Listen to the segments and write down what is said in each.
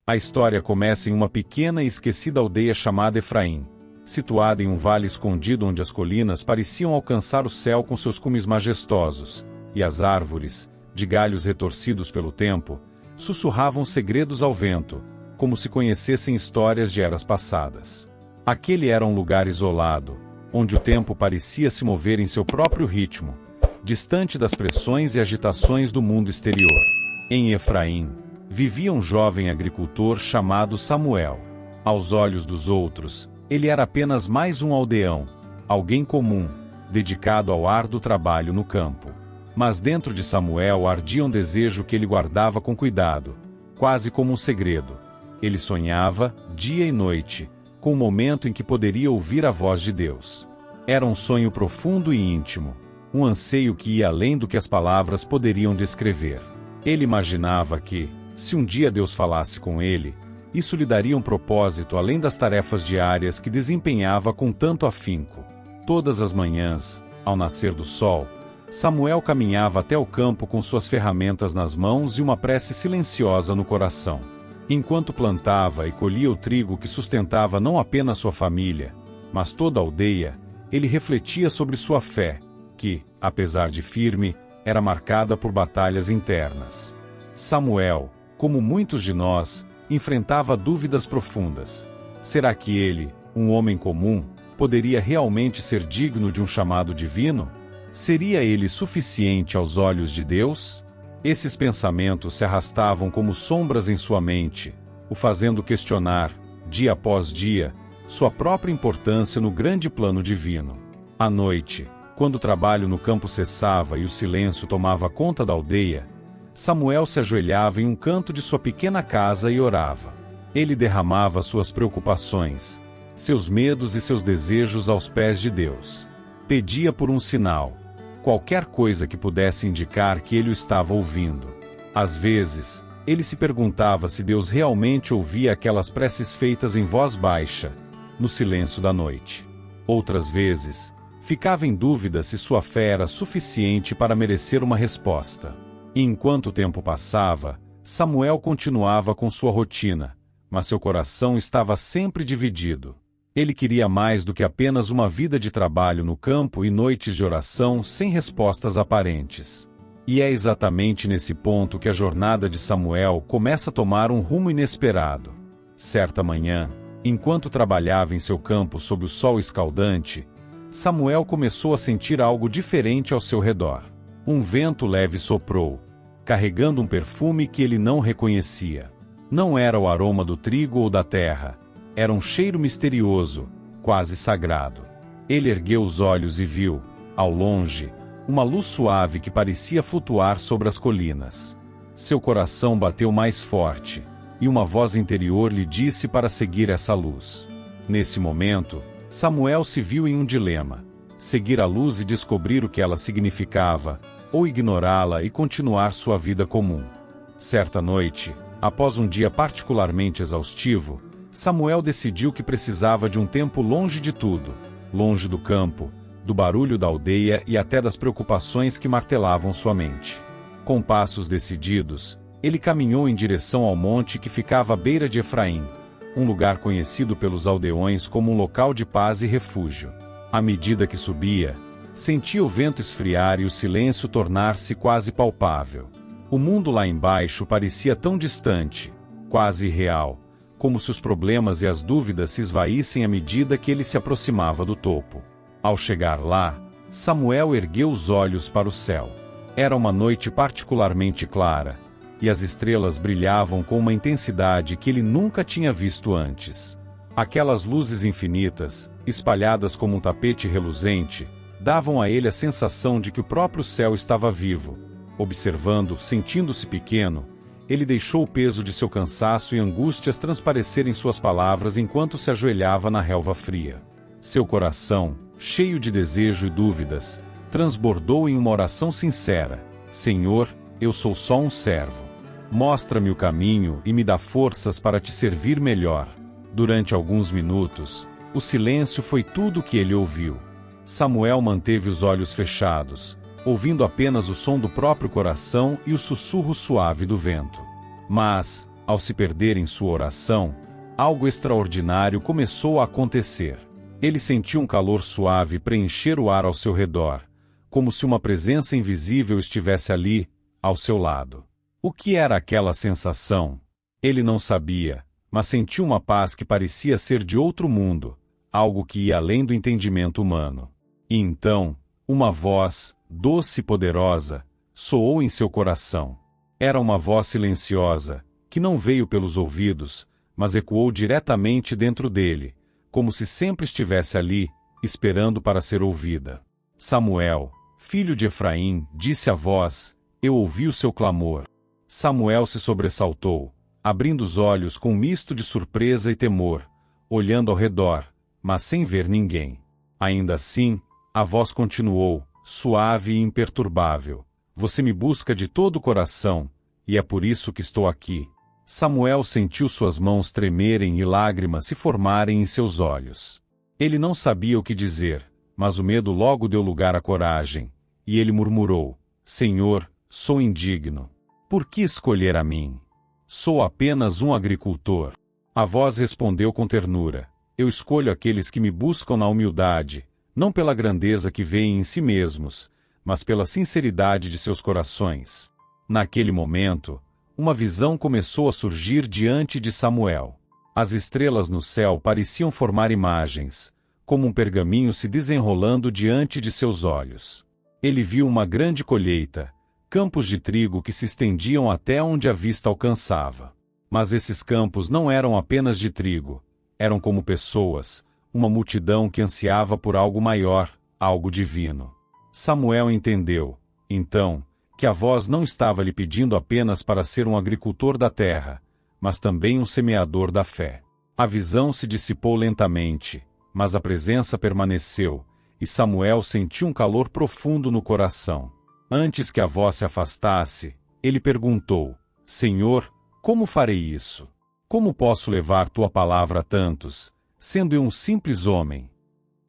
A história começa em uma pequena e esquecida aldeia chamada Efraim, situada em um vale escondido onde as colinas pareciam alcançar o céu com seus cumes majestosos, e as árvores, de galhos retorcidos pelo tempo, sussurravam segredos ao vento, como se conhecessem histórias de eras passadas. Aquele era um lugar isolado, onde o tempo parecia se mover em seu próprio ritmo, distante das pressões e agitações do mundo exterior. Em Efraim, vivia um jovem agricultor chamado Samuel. Aos olhos dos outros, ele era apenas mais um aldeão, alguém comum, dedicado ao árduo trabalho no campo. Mas dentro de Samuel ardia um desejo que ele guardava com cuidado, quase como um segredo. Ele sonhava, dia e noite, com o momento em que poderia ouvir a voz de Deus. Era um sonho profundo e íntimo, um anseio que ia além do que as palavras poderiam descrever. Ele imaginava que, se um dia Deus falasse com ele, isso lhe daria um propósito além das tarefas diárias que desempenhava com tanto afinco. Todas as manhãs, ao nascer do sol, Samuel caminhava até o campo com suas ferramentas nas mãos e uma prece silenciosa no coração. Enquanto plantava e colhia o trigo que sustentava não apenas sua família, mas toda a aldeia, ele refletia sobre sua fé, que, apesar de firme, era marcada por batalhas internas. Samuel, como muitos de nós, enfrentava dúvidas profundas. Será que ele, um homem comum, poderia realmente ser digno de um chamado divino? Seria ele suficiente aos olhos de Deus? Esses pensamentos se arrastavam como sombras em sua mente, o fazendo questionar, dia após dia, sua própria importância no grande plano divino. À noite, quando o trabalho no campo cessava e o silêncio tomava conta da aldeia, Samuel se ajoelhava em um canto de sua pequena casa e orava. Ele derramava suas preocupações, seus medos e seus desejos aos pés de Deus. Pedia por um sinal, qualquer coisa que pudesse indicar que ele o estava ouvindo. Às vezes, ele se perguntava se Deus realmente ouvia aquelas preces feitas em voz baixa, no silêncio da noite. Outras vezes, ficava em dúvida se sua fé era suficiente para merecer uma resposta. E enquanto o tempo passava, Samuel continuava com sua rotina, mas seu coração estava sempre dividido. Ele queria mais do que apenas uma vida de trabalho no campo e noites de oração sem respostas aparentes. E é exatamente nesse ponto que a jornada de Samuel começa a tomar um rumo inesperado. Certa manhã, enquanto trabalhava em seu campo sob o sol escaldante, Samuel começou a sentir algo diferente ao seu redor. Um vento leve soprou, carregando um perfume que ele não reconhecia. Não era o aroma do trigo ou da terra, era um cheiro misterioso, quase sagrado. Ele ergueu os olhos e viu, ao longe, uma luz suave que parecia flutuar sobre as colinas. Seu coração bateu mais forte, e uma voz interior lhe disse para seguir essa luz. Nesse momento, Samuel se viu em um dilema: seguir a luz e descobrir o que ela significava, ou ignorá-la e continuar sua vida comum. Certa noite, após um dia particularmente exaustivo, Samuel decidiu que precisava de um tempo longe de tudo, longe do campo, do barulho da aldeia e até das preocupações que martelavam sua mente. Com passos decididos, ele caminhou em direção ao monte que ficava à beira de Efraim, um lugar conhecido pelos aldeões como um local de paz e refúgio. À medida que subia, sentia o vento esfriar e o silêncio tornar-se quase palpável. O mundo lá embaixo parecia tão distante, quase irreal, como se os problemas e as dúvidas se esvaíssem à medida que ele se aproximava do topo. Ao chegar lá, Samuel ergueu os olhos para o céu. Era uma noite particularmente clara, e as estrelas brilhavam com uma intensidade que ele nunca tinha visto antes. Aquelas luzes infinitas, espalhadas como um tapete reluzente, davam a ele a sensação de que o próprio céu estava vivo. Observando, sentindo-se pequeno, ele deixou o peso de seu cansaço e angústias transparecer em suas palavras enquanto se ajoelhava na relva fria. Seu coração, cheio de desejo e dúvidas, transbordou em uma oração sincera: Senhor, eu sou só um servo. Mostra-me o caminho e me dá forças para te servir melhor. Durante alguns minutos, o silêncio foi tudo o que ele ouviu. Samuel manteve os olhos fechados, ouvindo apenas o som do próprio coração e o sussurro suave do vento. Mas, Ao se perder em sua oração, algo extraordinário começou a acontecer. Ele sentiu um calor suave preencher o ar ao seu redor, como se uma presença invisível estivesse ali, ao seu lado. O que era aquela sensação? Ele não sabia, mas sentiu uma paz que parecia ser de outro mundo, algo que ia além do entendimento humano. E então, uma voz, doce e poderosa, soou em seu coração. Era uma voz silenciosa, que não veio pelos ouvidos, mas ecoou diretamente dentro dele, como se sempre estivesse ali, esperando para ser ouvida. Samuel, filho de Efraim, disse a voz, eu ouvi o seu clamor. Samuel se sobressaltou, abrindo os olhos com um misto de surpresa e temor, olhando ao redor, mas sem ver ninguém. Ainda assim, a voz continuou, suave e imperturbável. Você me busca de todo o coração, e é por isso que estou aqui. Samuel sentiu suas mãos tremerem e lágrimas se formarem em seus olhos. Ele não sabia o que dizer, mas o medo logo deu lugar à coragem, e ele murmurou, Senhor, sou indigno. Por que escolher a mim? Sou apenas um agricultor. A voz respondeu com ternura, eu escolho aqueles que me buscam na humildade, não pela grandeza que veem em si mesmos, mas pela sinceridade de seus corações. Naquele momento, uma visão começou a surgir diante de Samuel. As estrelas no céu pareciam formar imagens, como um pergaminho se desenrolando diante de seus olhos. Ele viu uma grande colheita, campos de trigo que se estendiam até onde a vista alcançava. Mas esses campos não eram apenas de trigo, eram como pessoas, uma multidão que ansiava por algo maior, algo divino. Samuel entendeu, então, que a voz não estava lhe pedindo apenas para ser um agricultor da terra, mas também um semeador da fé. A visão se dissipou lentamente, mas a presença permaneceu, e Samuel sentiu um calor profundo no coração. Antes que a voz se afastasse, ele perguntou, Senhor, como farei isso? Como posso levar tua palavra a tantos, sendo eu um simples homem?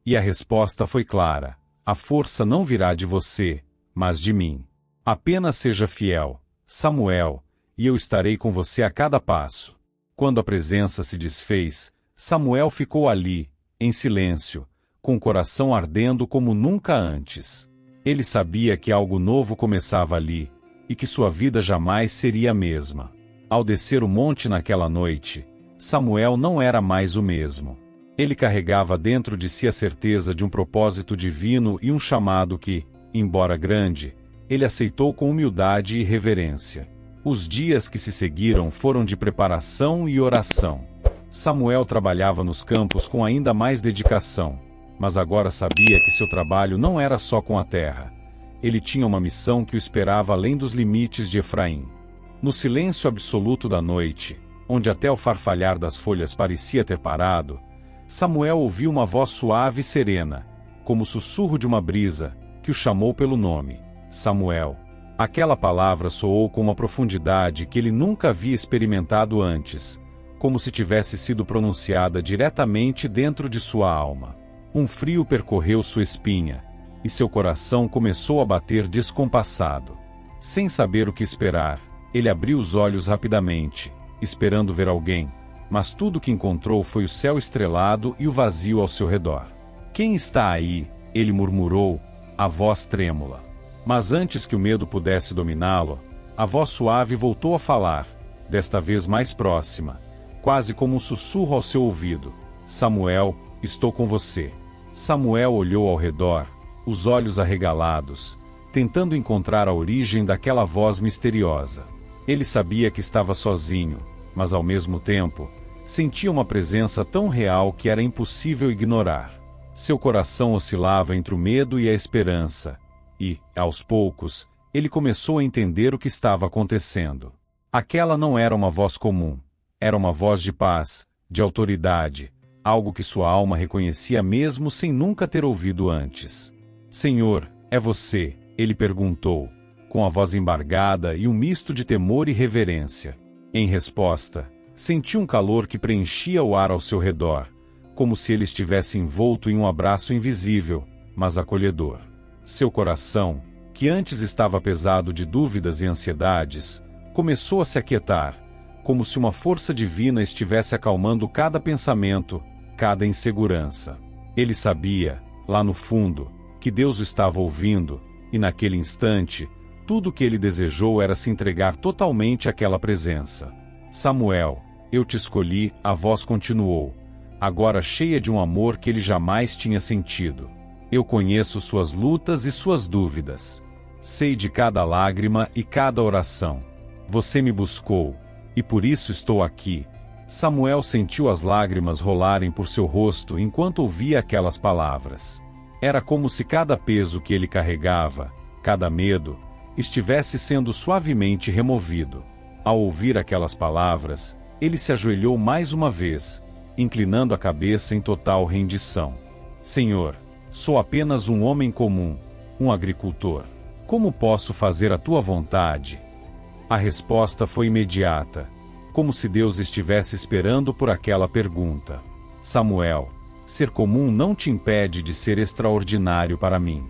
E a resposta foi clara, a força não virá de você, mas de mim. Apenas seja fiel, Samuel, e eu estarei com você a cada passo. Quando a presença se desfez, Samuel ficou ali, em silêncio, com o coração ardendo como nunca antes. Ele sabia que algo novo começava ali, e que sua vida jamais seria a mesma. Ao descer o monte naquela noite, Samuel não era mais o mesmo. Ele carregava dentro de si a certeza de um propósito divino e um chamado que, embora grande, ele aceitou com humildade e reverência. Os dias que se seguiram foram de preparação e oração. Samuel trabalhava nos campos com ainda mais dedicação, mas agora sabia que seu trabalho não era só com a terra. Ele tinha uma missão que o esperava além dos limites de Efraim. No silêncio absoluto da noite, onde até o farfalhar das folhas parecia ter parado, Samuel ouviu uma voz suave e serena, como o sussurro de uma brisa, que o chamou pelo nome. Samuel. Aquela palavra soou com uma profundidade que ele nunca havia experimentado antes, como se tivesse sido pronunciada diretamente dentro de sua alma. Um frio percorreu sua espinha, e seu coração começou a bater descompassado. Sem saber o que esperar, ele abriu os olhos rapidamente, esperando ver alguém, mas tudo o que encontrou foi o céu estrelado e o vazio ao seu redor. Quem está aí? Ele murmurou, a voz trêmula. Mas antes que o medo pudesse dominá-lo, a voz suave voltou a falar, desta vez mais próxima, quase como um sussurro ao seu ouvido. Samuel, estou com você. Samuel olhou ao redor, os olhos arregalados, tentando encontrar a origem daquela voz misteriosa. Ele sabia que estava sozinho, mas ao mesmo tempo, sentia uma presença tão real que era impossível ignorar. Seu coração oscilava entre o medo e a esperança, e, aos poucos, ele começou a entender o que estava acontecendo. Aquela não era uma voz comum, era uma voz de paz, de autoridade, algo que sua alma reconhecia mesmo sem nunca ter ouvido antes. Senhor, é você? Ele perguntou, com a voz embargada e um misto de temor e reverência. Em resposta, sentiu um calor que preenchia o ar ao seu redor, como se ele estivesse envolto em um abraço invisível, mas acolhedor. Seu coração, que antes estava pesado de dúvidas e ansiedades, começou a se aquietar, como se uma força divina estivesse acalmando cada pensamento, cada insegurança. Ele sabia, lá no fundo, que Deus o estava ouvindo, e naquele instante, tudo o que ele desejou era se entregar totalmente àquela presença. Samuel, eu te escolhi, a voz continuou, agora cheia de um amor que ele jamais tinha sentido. Eu conheço suas lutas e suas dúvidas. Sei de cada lágrima e cada oração. Você me buscou, e por isso estou aqui. Samuel sentiu as lágrimas rolarem por seu rosto enquanto ouvia aquelas palavras. Era como se cada peso que ele carregava, cada medo, estivesse sendo suavemente removido. Ao ouvir aquelas palavras, ele se ajoelhou mais uma vez, inclinando a cabeça em total rendição. Senhor, sou apenas um homem comum, um agricultor. Como posso fazer a tua vontade? A resposta foi imediata, como se Deus estivesse esperando por aquela pergunta. Samuel, ser comum não te impede de ser extraordinário para mim.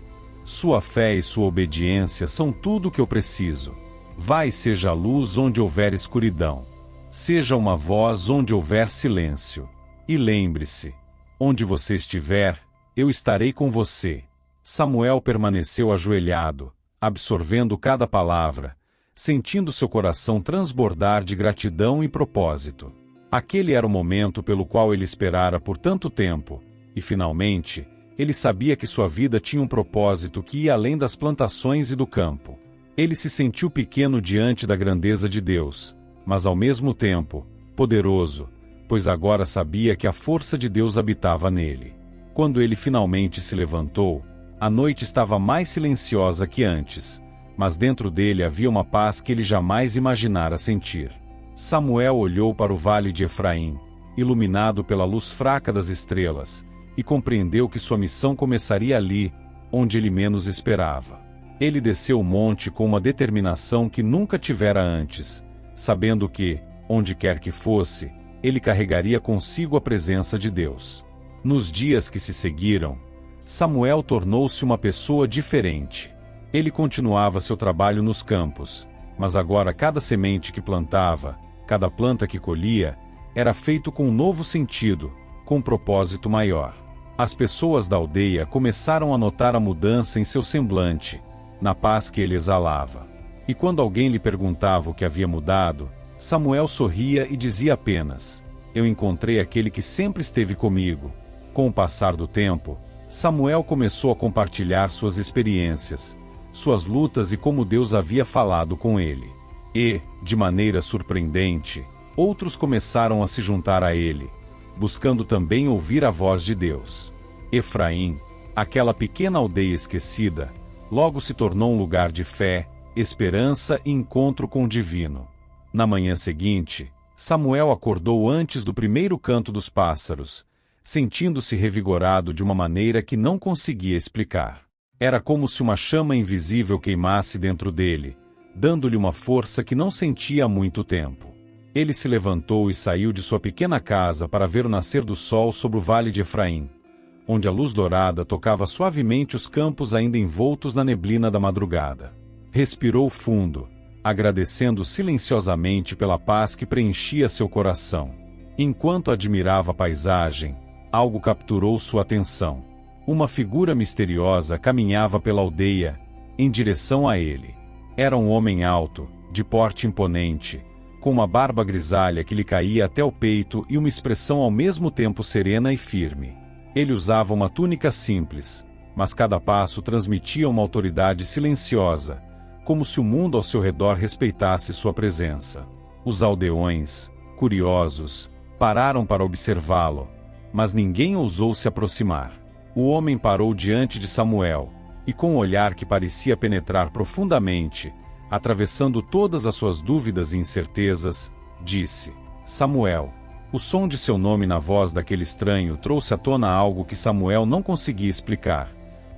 Sua fé e sua obediência são tudo o que eu preciso. Vai e seja a luz onde houver escuridão. Seja uma voz onde houver silêncio. E lembre-se, onde você estiver, eu estarei com você. Samuel permaneceu ajoelhado, absorvendo cada palavra, sentindo seu coração transbordar de gratidão e propósito. Aquele era o momento pelo qual ele esperara por tanto tempo, e finalmente, ele sabia que sua vida tinha um propósito que ia além das plantações e do campo. Ele se sentiu pequeno diante da grandeza de Deus, mas ao mesmo tempo, poderoso, pois agora sabia que a força de Deus habitava nele. Quando ele finalmente se levantou, a noite estava mais silenciosa que antes, mas dentro dele havia uma paz que ele jamais imaginara sentir. Samuel olhou para o vale de Efraim, iluminado pela luz fraca das estrelas, e compreendeu que sua missão começaria ali, onde ele menos esperava. Ele desceu o monte com uma determinação que nunca tivera antes, sabendo que, onde quer que fosse, ele carregaria consigo a presença de Deus. Nos dias que se seguiram, Samuel tornou-se uma pessoa diferente. Ele continuava seu trabalho nos campos, mas agora cada semente que plantava, cada planta que colhia, era feito com um novo sentido, com um propósito maior. As pessoas da aldeia começaram a notar a mudança em seu semblante, na paz que ele exalava. E quando alguém lhe perguntava o que havia mudado, Samuel sorria e dizia apenas: eu encontrei aquele que sempre esteve comigo. Com o passar do tempo, Samuel começou a compartilhar suas experiências, suas lutas e como Deus havia falado com ele. E, de maneira surpreendente, outros começaram a se juntar a ele, buscando também ouvir a voz de Deus. Efraim, aquela pequena aldeia esquecida, logo se tornou um lugar de fé, esperança e encontro com o divino. Na manhã seguinte, Samuel acordou antes do primeiro canto dos pássaros, sentindo-se revigorado de uma maneira que não conseguia explicar. Era como se uma chama invisível queimasse dentro dele, dando-lhe uma força que não sentia há muito tempo. Ele se levantou e saiu de sua pequena casa para ver o nascer do sol sobre o vale de Efraim, onde a luz dourada tocava suavemente os campos ainda envoltos na neblina da madrugada. Respirou fundo, agradecendo silenciosamente pela paz que preenchia seu coração. Enquanto admirava a paisagem, algo capturou sua atenção. Uma figura misteriosa caminhava pela aldeia, em direção a ele. Era um homem alto, de porte imponente, com uma barba grisalha que lhe caía até o peito e uma expressão ao mesmo tempo serena e firme. Ele usava uma túnica simples, mas cada passo transmitia uma autoridade silenciosa, como se o mundo ao seu redor respeitasse sua presença. Os aldeões, curiosos, pararam para observá-lo, mas ninguém ousou se aproximar. O homem parou diante de Samuel, e com um olhar que parecia penetrar profundamente, atravessando todas as suas dúvidas e incertezas, disse: Samuel. O som de seu nome na voz daquele estranho trouxe à tona algo que Samuel não conseguia explicar,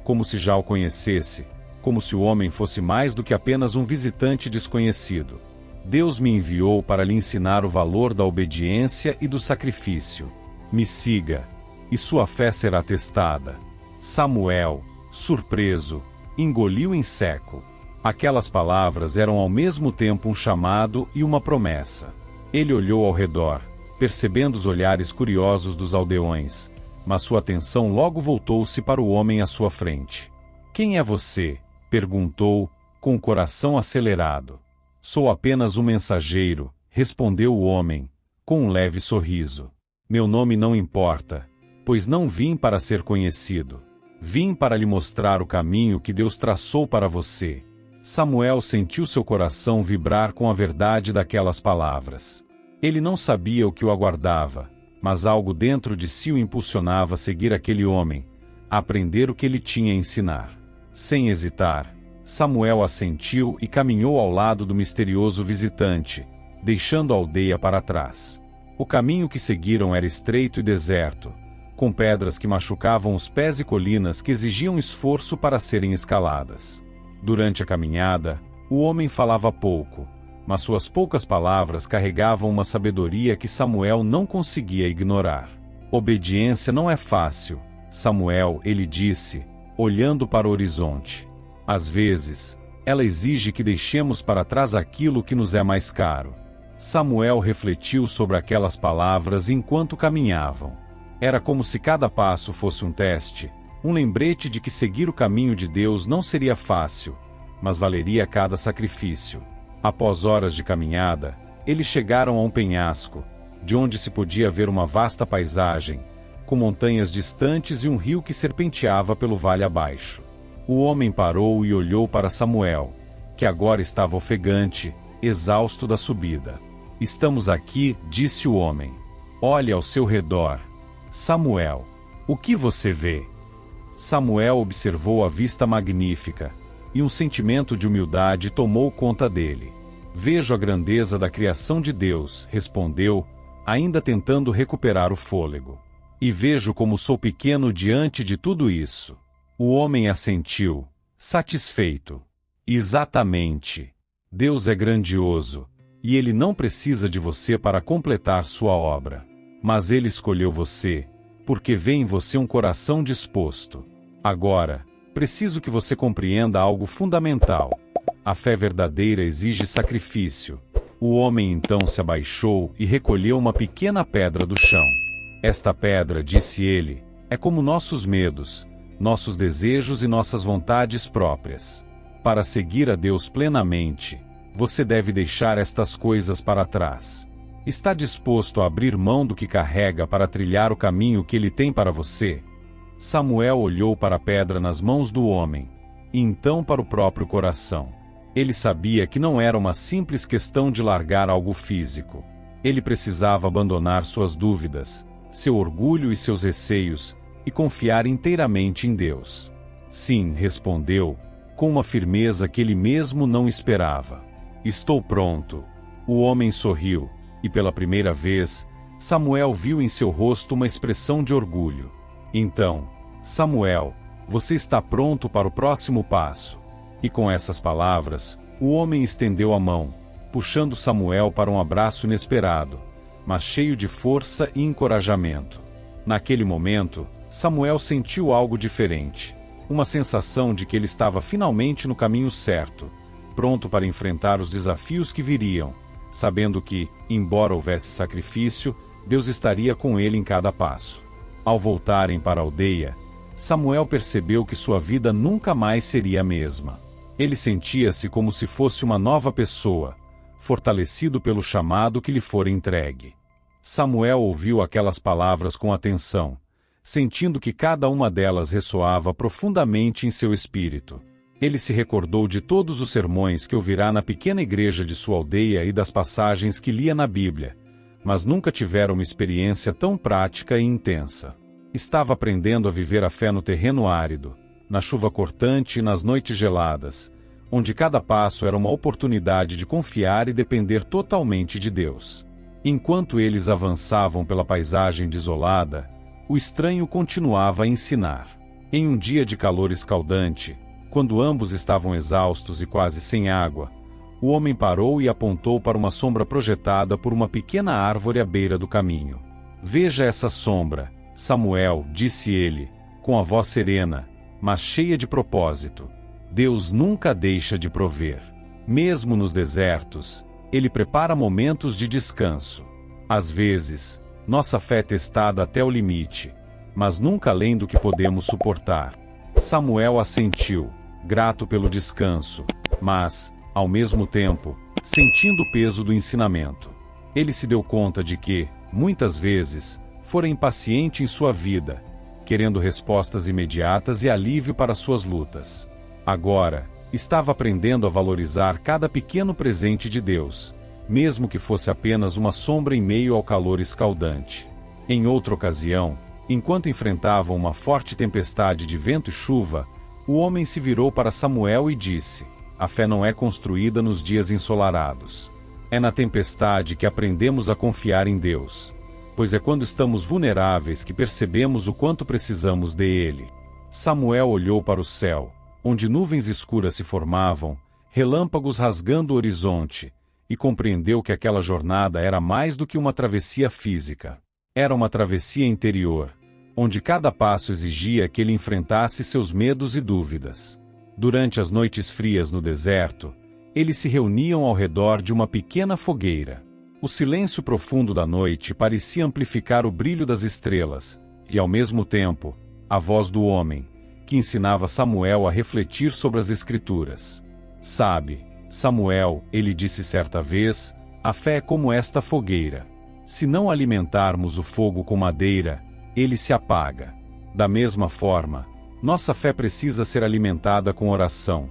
como se já o conhecesse, como se o homem fosse mais do que apenas um visitante desconhecido. Deus me enviou para lhe ensinar o valor da obediência e do sacrifício. Me siga, e sua fé será testada. Samuel, surpreso, engoliu em seco. Aquelas palavras eram ao mesmo tempo um chamado e uma promessa. Ele olhou ao redor, percebendo os olhares curiosos dos aldeões, mas sua atenção logo voltou-se para o homem à sua frente. "Quem é você?" perguntou, com o coração acelerado. "Sou apenas um mensageiro", respondeu o homem, com um leve sorriso. "Meu nome não importa, pois não vim para ser conhecido. Vim para lhe mostrar o caminho que Deus traçou para você." Samuel sentiu seu coração vibrar com a verdade daquelas palavras. Ele não sabia o que o aguardava, mas algo dentro de si o impulsionava a seguir aquele homem, a aprender o que ele tinha a ensinar. Sem hesitar, Samuel assentiu e caminhou ao lado do misterioso visitante, deixando a aldeia para trás. O caminho que seguiram era estreito e deserto, com pedras que machucavam os pés e colinas que exigiam esforço para serem escaladas. Durante a caminhada, o homem falava pouco, mas suas poucas palavras carregavam uma sabedoria que Samuel não conseguia ignorar. "Obediência não é fácil, Samuel", ele disse, olhando para o horizonte. "Às vezes, ela exige que deixemos para trás aquilo que nos é mais caro." Samuel refletiu sobre aquelas palavras enquanto caminhavam. Era como se cada passo fosse um teste, um lembrete de que seguir o caminho de Deus não seria fácil, mas valeria cada sacrifício. Após horas de caminhada, eles chegaram a um penhasco, de onde se podia ver uma vasta paisagem, com montanhas distantes e um rio que serpenteava pelo vale abaixo. O homem parou e olhou para Samuel, que agora estava ofegante, exausto da subida. "Estamos aqui", disse o homem. "Olhe ao seu redor. Samuel, o que você vê?" Samuel observou a vista magnífica, e um sentimento de humildade tomou conta dele. "Vejo a grandeza da criação de Deus", respondeu, ainda tentando recuperar o fôlego. "E vejo como sou pequeno diante de tudo isso." O homem assentiu, satisfeito. "Exatamente. Deus é grandioso, e Ele não precisa de você para completar sua obra. Mas Ele escolheu você, porque vê em você um coração disposto. Agora, preciso que você compreenda algo fundamental. A fé verdadeira exige sacrifício." O homem então se abaixou e recolheu uma pequena pedra do chão. "Esta pedra", disse ele, "é como nossos medos, nossos desejos e nossas vontades próprias. Para seguir a Deus plenamente, você deve deixar estas coisas para trás. Está disposto a abrir mão do que carrega para trilhar o caminho que Ele tem para você?" Samuel olhou para a pedra nas mãos do homem, e então para o próprio coração. Ele sabia que não era uma simples questão de largar algo físico. Ele precisava abandonar suas dúvidas, seu orgulho e seus receios, e confiar inteiramente em Deus. "Sim", respondeu, com uma firmeza que ele mesmo não esperava. "Estou pronto." O homem sorriu, e pela primeira vez, Samuel viu em seu rosto uma expressão de orgulho. "Então, Samuel, você está pronto para o próximo passo." E com essas palavras, o homem estendeu a mão, puxando Samuel para um abraço inesperado, mas cheio de força e encorajamento. Naquele momento, Samuel sentiu algo diferente, uma sensação de que ele estava finalmente no caminho certo, pronto para enfrentar os desafios que viriam, sabendo que, embora houvesse sacrifício, Deus estaria com ele em cada passo. Ao voltarem para a aldeia, Samuel percebeu que sua vida nunca mais seria a mesma. Ele sentia-se como se fosse uma nova pessoa, fortalecido pelo chamado que lhe fora entregue. Samuel ouviu aquelas palavras com atenção, sentindo que cada uma delas ressoava profundamente em seu espírito. Ele se recordou de todos os sermões que ouvirá na pequena igreja de sua aldeia e das passagens que lia na Bíblia, mas nunca tivera uma experiência tão prática e intensa. Estava aprendendo a viver a fé no terreno árido, na chuva cortante e nas noites geladas, onde cada passo era uma oportunidade de confiar e depender totalmente de Deus. Enquanto eles avançavam pela paisagem desolada, o estranho continuava a ensinar. Em um dia de calor escaldante, quando ambos estavam exaustos e quase sem água, o homem parou e apontou para uma sombra projetada por uma pequena árvore à beira do caminho. "Veja essa sombra, Samuel", disse ele, com a voz serena, mas cheia de propósito. "Deus nunca deixa de prover. Mesmo nos desertos, Ele prepara momentos de descanso. Às vezes, nossa fé é testada até o limite, mas nunca além do que podemos suportar. Samuel assentiu, grato pelo descanso, mas, ao mesmo tempo, sentindo o peso do ensinamento. Ele se deu conta de que, muitas vezes, fora impaciente em sua vida, querendo respostas imediatas e alívio para suas lutas. Agora, estava aprendendo a valorizar cada pequeno presente de Deus, mesmo que fosse apenas uma sombra em meio ao calor escaldante. Em outra ocasião, enquanto enfrentavam uma forte tempestade de vento e chuva, o homem se virou para Samuel e disse: a fé não é construída nos dias ensolarados. É na tempestade que aprendemos a confiar em Deus, pois é quando estamos vulneráveis que percebemos o quanto precisamos dele. Samuel olhou para o céu, onde nuvens escuras se formavam, relâmpagos rasgando o horizonte, e compreendeu que aquela jornada era mais do que uma travessia física. Era uma travessia interior, onde cada passo exigia que ele enfrentasse seus medos e dúvidas. Durante as noites frias no deserto, eles se reuniam ao redor de uma pequena fogueira. O silêncio profundo da noite parecia amplificar o brilho das estrelas, e ao mesmo tempo, a voz do homem, que ensinava Samuel a refletir sobre as Escrituras. Sabe, Samuel, ele disse certa vez, a fé é como esta fogueira. Se não alimentarmos o fogo com madeira, ele se apaga. Da mesma forma, nossa fé precisa ser alimentada com oração,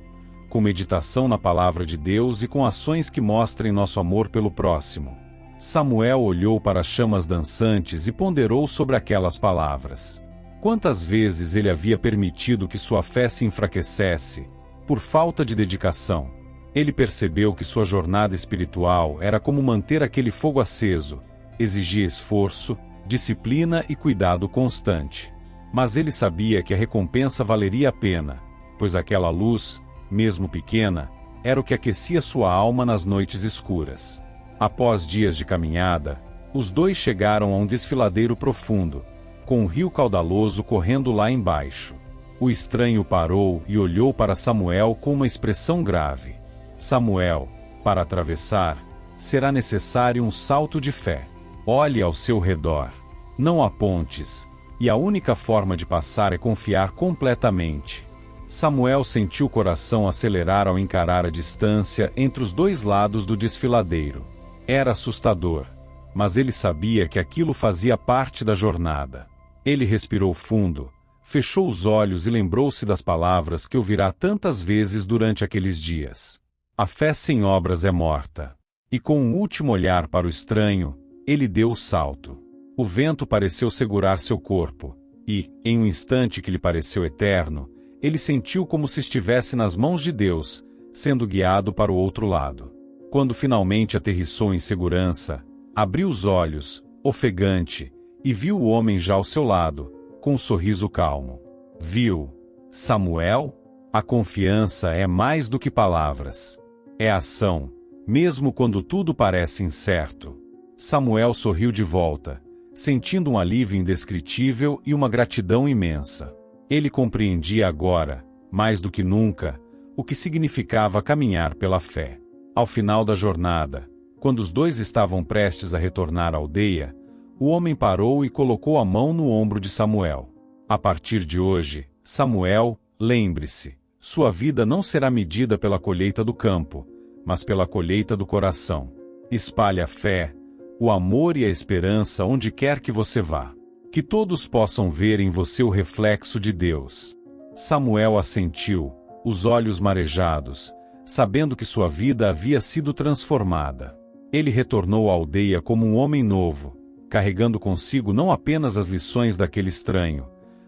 com meditação na palavra de Deus e com ações que mostrem nosso amor pelo próximo. Samuel olhou para as chamas dançantes e ponderou sobre aquelas palavras. Quantas vezes ele havia permitido que sua fé se enfraquecesse, por falta de dedicação? Ele percebeu que sua jornada espiritual era como manter aquele fogo aceso, exigia esforço, disciplina e cuidado constante. Mas ele sabia que a recompensa valeria a pena, pois aquela luz, mesmo pequena, era o que aquecia sua alma nas noites escuras. Após dias de caminhada, os dois chegaram a um desfiladeiro profundo, com um rio caudaloso correndo lá embaixo. O estranho parou e olhou para Samuel com uma expressão grave. Samuel, para atravessar, será necessário um salto de fé. Olhe ao seu redor. Não há pontes, e a única forma de passar é confiar completamente. Samuel sentiu o coração acelerar ao encarar a distância entre os dois lados do desfiladeiro. Era assustador, mas ele sabia que aquilo fazia parte da jornada. Ele respirou fundo, fechou os olhos e lembrou-se das palavras que ouvirá tantas vezes durante aqueles dias. A fé sem obras é morta. E com um último olhar para o estranho, ele deu o salto. O vento pareceu segurar seu corpo, e, em um instante que lhe pareceu eterno, ele sentiu como se estivesse nas mãos de Deus, sendo guiado para o outro lado. Quando finalmente aterrissou em segurança, abriu os olhos, ofegante, e viu o homem já ao seu lado, com um sorriso calmo. Viu, Samuel? A confiança é mais do que palavras. É ação, mesmo quando tudo parece incerto. Samuel sorriu de volta, sentindo um alívio indescritível e uma gratidão imensa. Ele compreendia agora, mais do que nunca, o que significava caminhar pela fé. Ao final da jornada, quando os dois estavam prestes a retornar à aldeia, o homem parou e colocou a mão no ombro de Samuel. A partir de hoje, Samuel, lembre-se, sua vida não será medida pela colheita do campo, mas pela colheita do coração. Espalhe a fé, o amor e a esperança onde quer que você vá. Que todos possam ver em você o reflexo de Deus. Samuel assentiu, os olhos marejados, sabendo que sua vida havia sido transformada. Ele retornou à aldeia como um homem novo, carregando consigo não apenas as lições daquele estranho,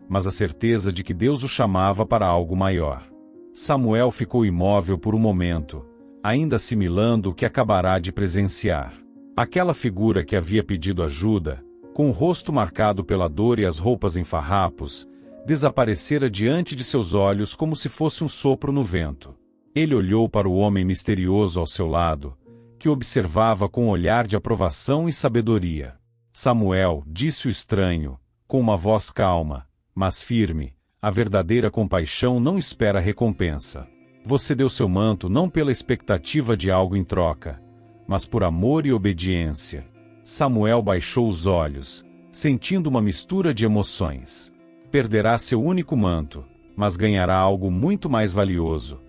mas a certeza de que Deus o chamava para algo maior. Samuel ficou imóvel por um momento, ainda assimilando o que acabará de presenciar. Aquela figura que havia pedido ajuda, com o rosto marcado pela dor e as roupas em farrapos, desaparecera diante de seus olhos como se fosse um sopro no vento. Ele olhou para o homem misterioso ao seu lado, que observava com um olhar de aprovação e sabedoria. Samuel, disse o estranho, com uma voz calma, mas firme, a verdadeira compaixão não espera recompensa. Você deu seu manto não pela expectativa de algo em troca, mas por amor e obediência. Samuel baixou os olhos, sentindo uma mistura de emoções. Perderá seu único manto, mas ganhará algo muito mais valioso: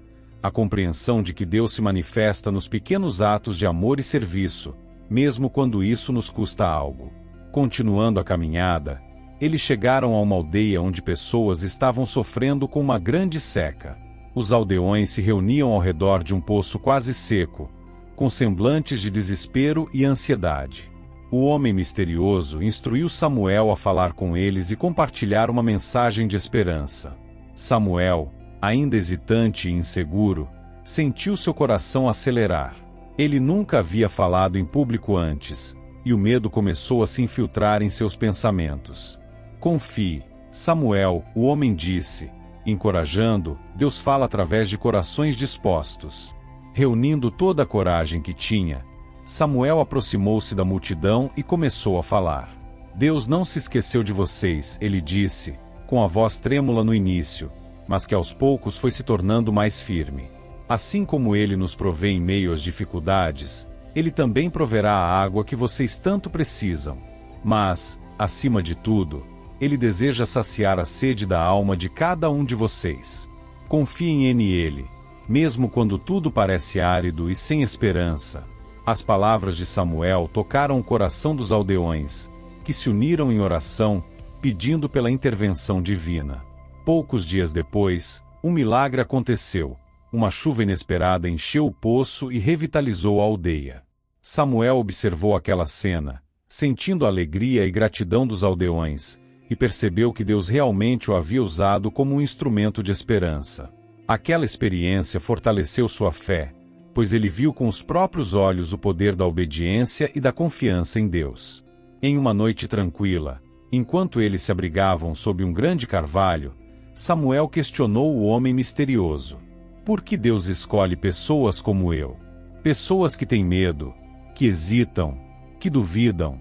a compreensão de que Deus se manifesta nos pequenos atos de amor e serviço, mesmo quando isso nos custa algo. Continuando a caminhada, eles chegaram a uma aldeia onde pessoas estavam sofrendo com uma grande seca. Os aldeões se reuniam ao redor de um poço quase seco, com semblantes de desespero e ansiedade. O homem misterioso instruiu Samuel a falar com eles e compartilhar uma mensagem de esperança. Samuel, ainda hesitante e inseguro, sentiu seu coração acelerar. Ele nunca havia falado em público antes, e o medo começou a se infiltrar em seus pensamentos. Confie, Samuel, o homem disse. Encorajando, Deus fala através de corações dispostos. Reunindo toda a coragem que tinha, Samuel aproximou-se da multidão e começou a falar. Deus não se esqueceu de vocês, ele disse, com a voz trêmula no início, mas que aos poucos foi se tornando mais firme. Assim como ele nos provê em meio às dificuldades, ele também proverá a água que vocês tanto precisam. Mas, acima de tudo, ele deseja saciar a sede da alma de cada um de vocês. Confiem nele, mesmo quando tudo parece árido e sem esperança. As palavras de Samuel tocaram o coração dos aldeões, que se uniram em oração, pedindo pela intervenção divina. Poucos dias depois, um milagre aconteceu. Uma chuva inesperada encheu o poço e revitalizou a aldeia. Samuel observou aquela cena, sentindo a alegria e gratidão dos aldeões, e percebeu que Deus realmente o havia usado como um instrumento de esperança. Aquela experiência fortaleceu sua fé, pois ele viu com os próprios olhos o poder da obediência e da confiança em Deus. Em uma noite tranquila, enquanto eles se abrigavam sob um grande carvalho, Samuel questionou o homem misterioso. Por que Deus escolhe pessoas como eu? Pessoas que têm medo, que hesitam, que duvidam.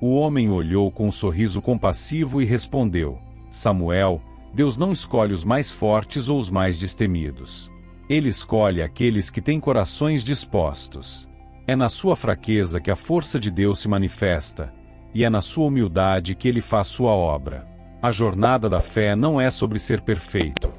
O homem olhou com um sorriso compassivo e respondeu: Samuel, Deus não escolhe os mais fortes ou os mais destemidos. Ele escolhe aqueles que têm corações dispostos. É na sua fraqueza que a força de Deus se manifesta, e é na sua humildade que ele faz sua obra. A jornada da fé não é sobre ser perfeito.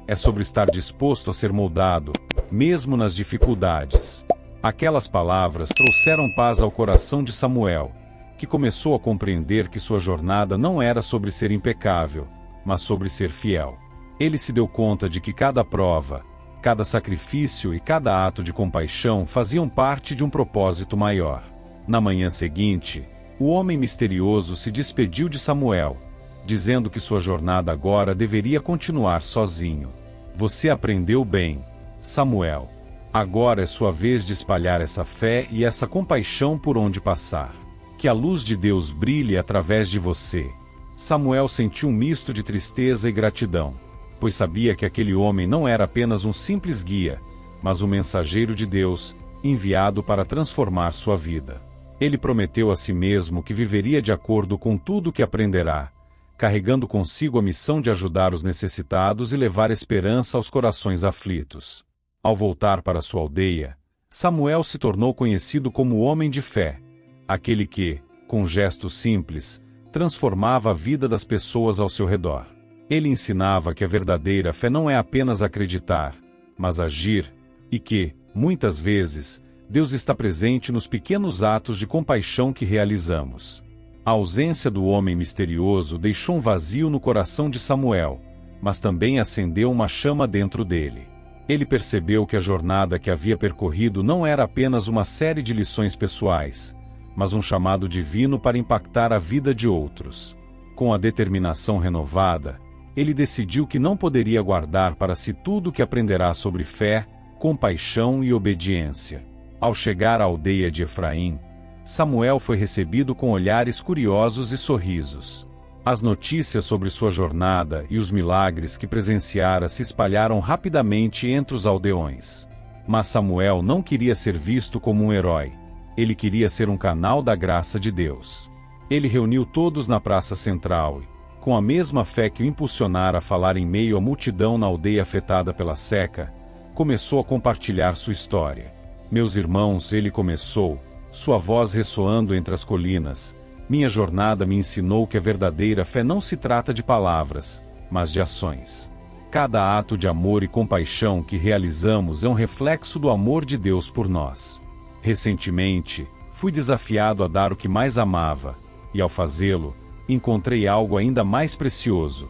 É sobre estar disposto a ser moldado, mesmo nas dificuldades. Aquelas palavras trouxeram paz ao coração de Samuel, que começou a compreender que sua jornada não era sobre ser impecável, mas sobre ser fiel. Ele se deu conta de que cada prova, cada sacrifício e cada ato de compaixão faziam parte de um propósito maior. Na manhã seguinte, o homem misterioso se despediu de Samuel, dizendo que sua jornada agora deveria continuar sozinho. Você aprendeu bem, Samuel. Agora é sua vez de espalhar essa fé e essa compaixão por onde passar. Que a luz de Deus brilhe através de você. Samuel sentiu um misto de tristeza e gratidão, pois sabia que aquele homem não era apenas um simples guia, mas um mensageiro de Deus, enviado para transformar sua vida. Ele prometeu a si mesmo que viveria de acordo com tudo que aprenderá, carregando consigo a missão de ajudar os necessitados e levar esperança aos corações aflitos. Ao voltar para sua aldeia, Samuel se tornou conhecido como o homem de fé, aquele que, com gestos simples, transformava a vida das pessoas ao seu redor. Ele ensinava que a verdadeira fé não é apenas acreditar, mas agir, e que, muitas vezes, Deus está presente nos pequenos atos de compaixão que realizamos. A ausência do homem misterioso deixou um vazio no coração de Samuel, mas também acendeu uma chama dentro dele. Ele percebeu que a jornada que havia percorrido não era apenas uma série de lições pessoais, mas um chamado divino para impactar a vida de outros. Com a determinação renovada, ele decidiu que não poderia guardar para si tudo o que aprenderá sobre fé, compaixão e obediência. Ao chegar à aldeia de Efraim, Samuel foi recebido com olhares curiosos e sorrisos. As notícias sobre sua jornada e os milagres que presenciara se espalharam rapidamente entre os aldeões. Mas Samuel não queria ser visto como um herói. Ele queria ser um canal da graça de Deus. Ele reuniu todos na praça central e, com a mesma fé que o impulsionara a falar em meio à multidão na aldeia afetada pela seca, começou a compartilhar sua história. Meus irmãos, ele começou, sua voz ressoando entre as colinas. Minha jornada me ensinou que a verdadeira fé não se trata de palavras, mas de ações. Cada ato de amor e compaixão que realizamos é um reflexo do amor de Deus por nós. Recentemente, fui desafiado a dar o que mais amava, e ao fazê-lo, encontrei algo ainda mais precioso: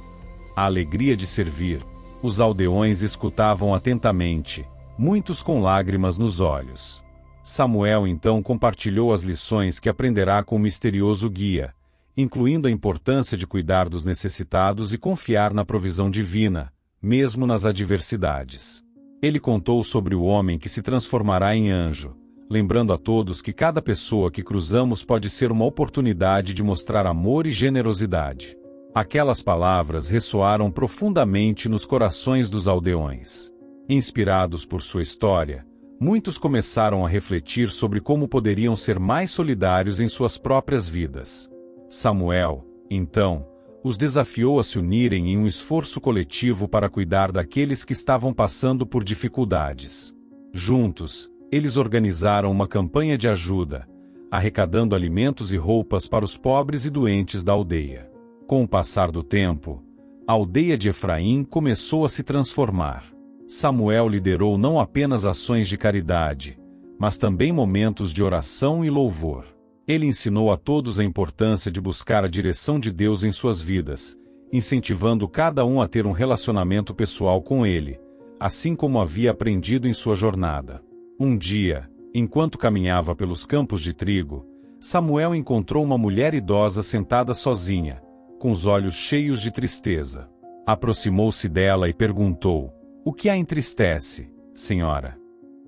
a alegria de servir. Os aldeões escutavam atentamente, muitos com lágrimas nos olhos. Samuel então compartilhou as lições que aprenderá com o misterioso guia, incluindo a importância de cuidar dos necessitados e confiar na provisão divina, mesmo nas adversidades. Ele contou sobre o homem que se transformará em anjo, lembrando a todos que cada pessoa que cruzamos pode ser uma oportunidade de mostrar amor e generosidade. Aquelas palavras ressoaram profundamente nos corações dos aldeões. Inspirados por sua história, muitos começaram a refletir sobre como poderiam ser mais solidários em suas próprias vidas. Samuel, então, os desafiou a se unirem em um esforço coletivo para cuidar daqueles que estavam passando por dificuldades. Juntos, eles organizaram uma campanha de ajuda, arrecadando alimentos e roupas para os pobres e doentes da aldeia. Com o passar do tempo, a aldeia de Efraim começou a se transformar. Samuel liderou não apenas ações de caridade, mas também momentos de oração e louvor. Ele ensinou a todos a importância de buscar a direção de Deus em suas vidas, incentivando cada um a ter um relacionamento pessoal com Ele, assim como havia aprendido em sua jornada. Um dia, enquanto caminhava pelos campos de trigo, Samuel encontrou uma mulher idosa sentada sozinha, com os olhos cheios de tristeza. Aproximou-se dela e perguntou: "O que a entristece, senhora?"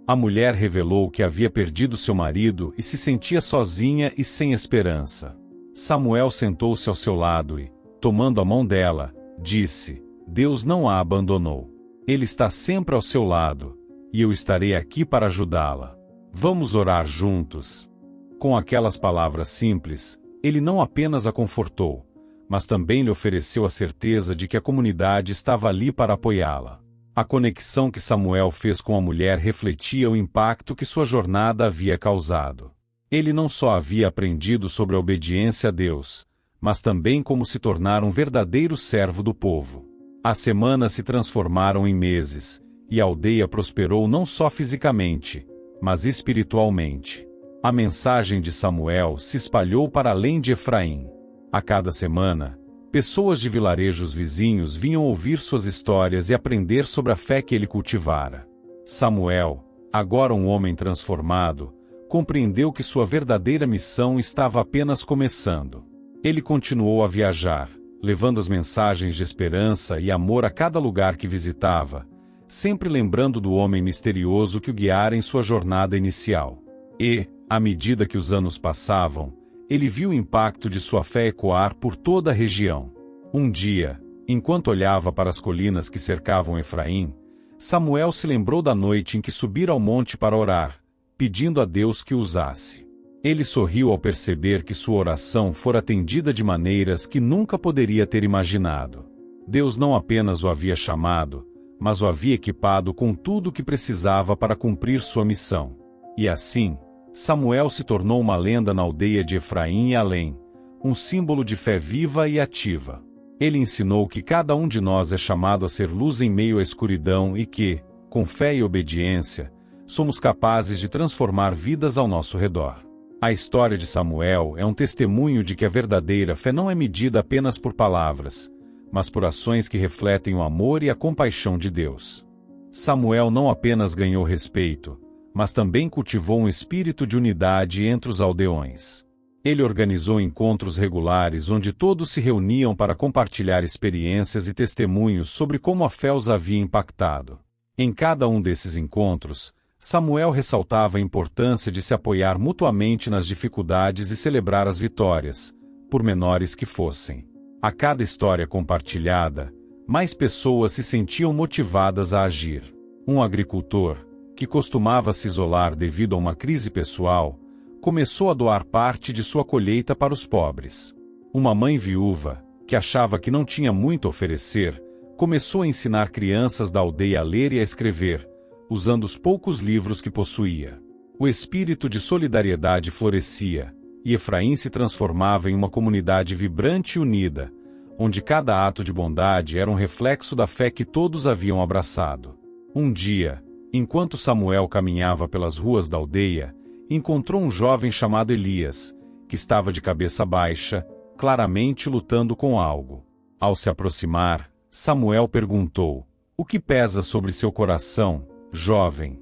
A mulher revelou que havia perdido seu marido e se sentia sozinha e sem esperança. Samuel sentou-se ao seu lado e, tomando a mão dela, disse: "Deus não a abandonou. Ele está sempre ao seu lado, e eu estarei aqui para ajudá-la. Vamos orar juntos." Com aquelas palavras simples, ele não apenas a confortou, mas também lhe ofereceu a certeza de que a comunidade estava ali para apoiá-la. A conexão que Samuel fez com a mulher refletia o impacto que sua jornada havia causado. Ele não só havia aprendido sobre a obediência a Deus, mas também como se tornar um verdadeiro servo do povo. As semanas se transformaram em meses, e a aldeia prosperou não só fisicamente, mas espiritualmente. A mensagem de Samuel se espalhou para além de Efraim. A cada semana, pessoas de vilarejos vizinhos vinham ouvir suas histórias e aprender sobre a fé que ele cultivara. Samuel, agora um homem transformado, compreendeu que sua verdadeira missão estava apenas começando. Ele continuou a viajar, levando as mensagens de esperança e amor a cada lugar que visitava, sempre lembrando do homem misterioso que o guiara em sua jornada inicial. E, à medida que os anos passavam, ele viu o impacto de sua fé ecoar por toda a região. Um dia, enquanto olhava para as colinas que cercavam Efraim, Samuel se lembrou da noite em que subira ao monte para orar, pedindo a Deus que o usasse. Ele sorriu ao perceber que sua oração fora atendida de maneiras que nunca poderia ter imaginado. Deus não apenas o havia chamado, mas o havia equipado com tudo o que precisava para cumprir sua missão. E assim, Samuel se tornou uma lenda na aldeia de Efraim e além, um símbolo de fé viva e ativa. Ele ensinou que cada um de nós é chamado a ser luz em meio à escuridão e que, com fé e obediência, somos capazes de transformar vidas ao nosso redor. A história de Samuel é um testemunho de que a verdadeira fé não é medida apenas por palavras, mas por ações que refletem o amor e a compaixão de Deus. Samuel não apenas ganhou respeito, mas também cultivou um espírito de unidade entre os aldeões. Ele organizou encontros regulares onde todos se reuniam para compartilhar experiências e testemunhos sobre como a fé os havia impactado. Em cada um desses encontros, Samuel ressaltava a importância de se apoiar mutuamente nas dificuldades e celebrar as vitórias, por menores que fossem. A cada história compartilhada, mais pessoas se sentiam motivadas a agir. Um agricultor, que costumava se isolar devido a uma crise pessoal, começou a doar parte de sua colheita para os pobres. Uma mãe viúva, que achava que não tinha muito a oferecer, começou a ensinar crianças da aldeia a ler e a escrever, usando os poucos livros que possuía. O espírito de solidariedade florescia, e Efraim se transformava em uma comunidade vibrante e unida, onde cada ato de bondade era um reflexo da fé que todos haviam abraçado. Um dia, enquanto Samuel caminhava pelas ruas da aldeia, encontrou um jovem chamado Elias, que estava de cabeça baixa, claramente lutando com algo. Ao se aproximar, Samuel perguntou: "O que pesa sobre seu coração, jovem?"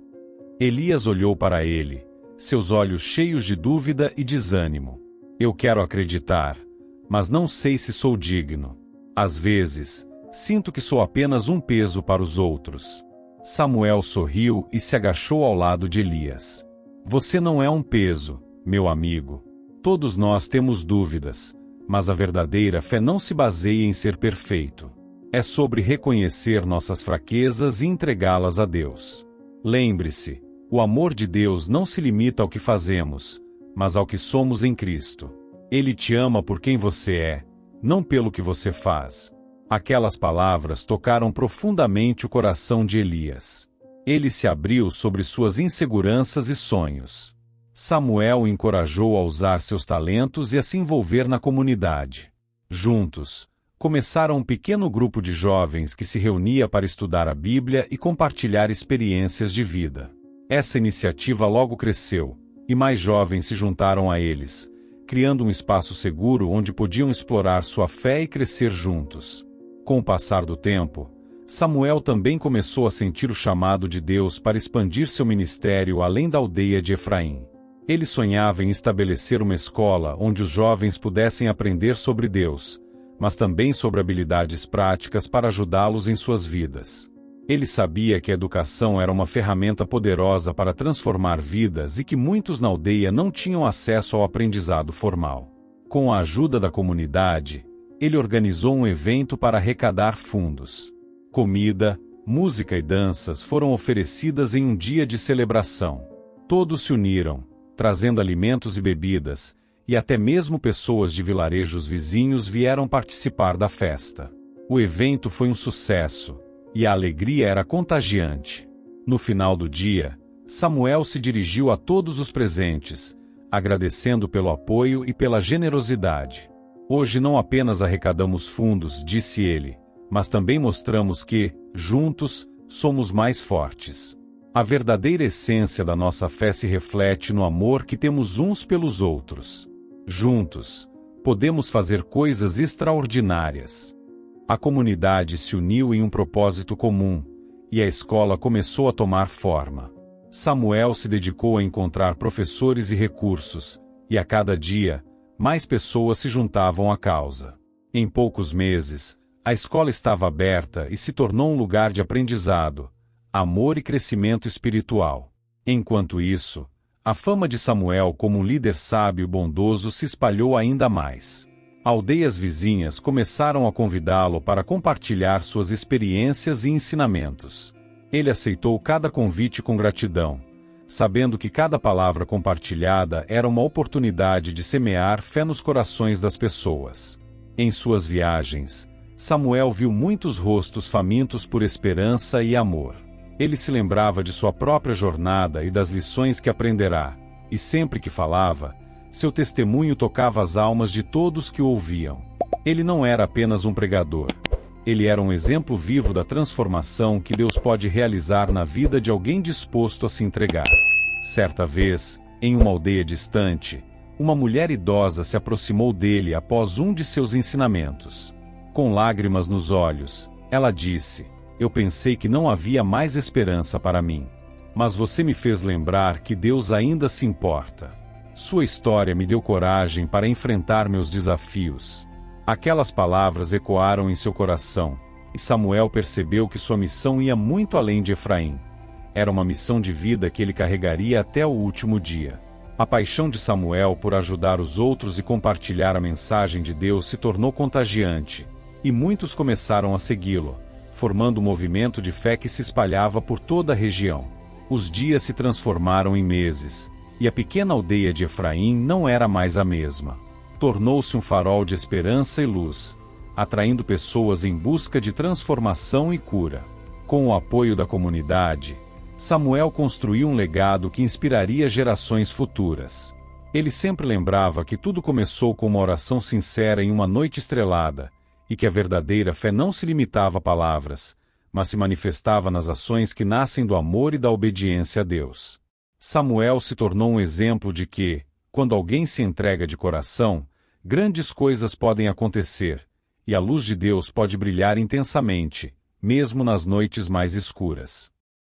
Elias olhou para ele, seus olhos cheios de dúvida e desânimo. "Eu quero acreditar, mas não sei se sou digno. Às vezes, sinto que sou apenas um peso para os outros." Samuel sorriu e se agachou ao lado de Elias. "Você não é um peso, meu amigo. Todos nós temos dúvidas, mas a verdadeira fé não se baseia em ser perfeito. É sobre reconhecer nossas fraquezas e entregá-las a Deus. Lembre-se, o amor de Deus não se limita ao que fazemos, mas ao que somos em Cristo. Ele te ama por quem você é, não pelo que você faz." Aquelas palavras tocaram profundamente o coração de Elias. Ele se abriu sobre suas inseguranças e sonhos. Samuel o encorajou a usar seus talentos e a se envolver na comunidade. Juntos, começaram um pequeno grupo de jovens que se reunia para estudar a Bíblia e compartilhar experiências de vida. Essa iniciativa logo cresceu, e mais jovens se juntaram a eles, criando um espaço seguro onde podiam explorar sua fé e crescer juntos. Com o passar do tempo, Samuel também começou a sentir o chamado de Deus para expandir seu ministério além da aldeia de Efraim. Ele sonhava em estabelecer uma escola onde os jovens pudessem aprender sobre Deus, mas também sobre habilidades práticas para ajudá-los em suas vidas. Ele sabia que a educação era uma ferramenta poderosa para transformar vidas e que muitos na aldeia não tinham acesso ao aprendizado formal. Com a ajuda da comunidade, ele organizou um evento para arrecadar fundos. Comida, música e danças foram oferecidas em um dia de celebração. Todos se uniram, trazendo alimentos e bebidas, e até mesmo pessoas de vilarejos vizinhos vieram participar da festa. O evento foi um sucesso, e a alegria era contagiante. No final do dia, Samuel se dirigiu a todos os presentes, agradecendo pelo apoio e pela generosidade. "Hoje não apenas arrecadamos fundos", disse ele, "mas também mostramos que, juntos, somos mais fortes." A verdadeira essência da nossa fé se reflete no amor que temos uns pelos outros. Juntos, podemos fazer coisas extraordinárias. A comunidade se uniu em um propósito comum, e a escola começou a tomar forma. Samuel se dedicou a encontrar professores e recursos, e a cada dia, mais pessoas se juntavam à causa. Em poucos meses, a escola estava aberta e se tornou um lugar de aprendizado, amor e crescimento espiritual. Enquanto isso, a fama de Samuel como um líder sábio e bondoso se espalhou ainda mais. Aldeias vizinhas começaram a convidá-lo para compartilhar suas experiências e ensinamentos. Ele aceitou cada convite com gratidão, sabendo que cada palavra compartilhada era uma oportunidade de semear fé nos corações das pessoas. Em suas viagens, Samuel viu muitos rostos famintos por esperança e amor. Ele se lembrava de sua própria jornada e das lições que aprenderá, e sempre que falava, seu testemunho tocava as almas de todos que o ouviam. Ele não era apenas um pregador. Ele era um exemplo vivo da transformação que Deus pode realizar na vida de alguém disposto a se entregar. Certa vez, em uma aldeia distante, uma mulher idosa se aproximou dele após um de seus ensinamentos. Com lágrimas nos olhos, ela disse: "Eu pensei que não havia mais esperança para mim. Mas você me fez lembrar que Deus ainda se importa. Sua história me deu coragem para enfrentar meus desafios." Aquelas palavras ecoaram em seu coração, e Samuel percebeu que sua missão ia muito além de Efraim. Era uma missão de vida que ele carregaria até o último dia. A paixão de Samuel por ajudar os outros e compartilhar a mensagem de Deus se tornou contagiante, e muitos começaram a segui-lo, formando um movimento de fé que se espalhava por toda a região. Os dias se transformaram em meses, e a pequena aldeia de Efraim não era mais a mesma. Tornou-se um farol de esperança e luz, atraindo pessoas em busca de transformação e cura. Com o apoio da comunidade, Samuel construiu um legado que inspiraria gerações futuras. Ele sempre lembrava que tudo começou com uma oração sincera em uma noite estrelada, e que a verdadeira fé não se limitava a palavras, mas se manifestava nas ações que nascem do amor e da obediência a Deus. Samuel se tornou um exemplo de que, quando alguém se entrega de coração, grandes coisas podem acontecer, e a luz de Deus pode brilhar intensamente, mesmo nas noites mais escuras.